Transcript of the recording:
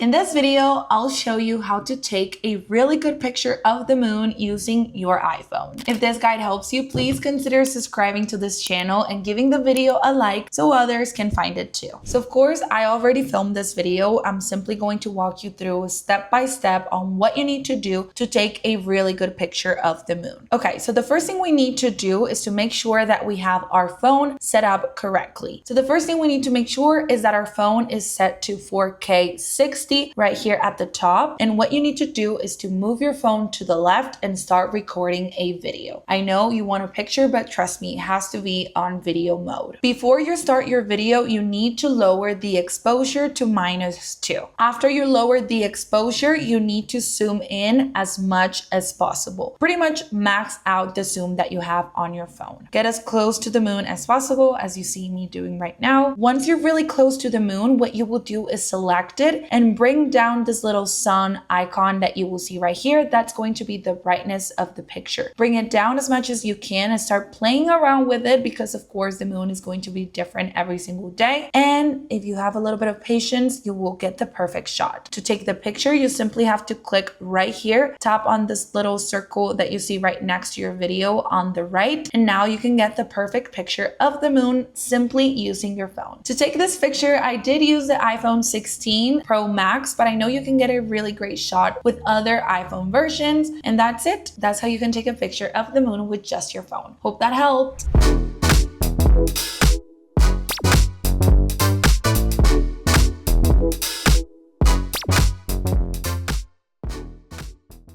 In this video, I'll show you how to take a really good picture of the moon using your iPhone. If this guide helps you, please consider subscribing to this channel and giving the video a like so others can find it too. So of course, I already filmed this video. I'm simply going to walk you through step by step on what you need to do to take a really good picture of the moon. Okay, so the first thing we need to do is to make sure that we have our phone set up correctly. So the first thing we need to make sure is that our phone is set to 4K 60 right here at the top. And what you need to do is to move your phone to the left and start recording a video. I know you want a picture, but trust me, it has to be on video mode. Before you start your video, you need to lower the exposure to -2. After you lower the exposure, you need to zoom in as much as possible. Pretty much max out the zoom that you have on your phone. Get as close to the moon as possible, as you see me doing right now. Once you're really close to the moon, what you will do is select it and bring down this little sun icon that you will see right here. That's going to be the brightness of the picture. Bring it down as much as you can and start playing around with it, because of course the moon is going to be different every single day. And if you have a little bit of patience, you will get the perfect shot. To take the picture, you simply have to click right here, tap on this little circle that you see right next to your video on the right, and now you can get the perfect picture of the moon simply using your phone. To take this picture, I did use the iPhone 16 Pro Max, but I know you can get a really great shot with other iPhone versions, and that's it. That's how you can take a picture of the moon with just your phone. Hope that helped.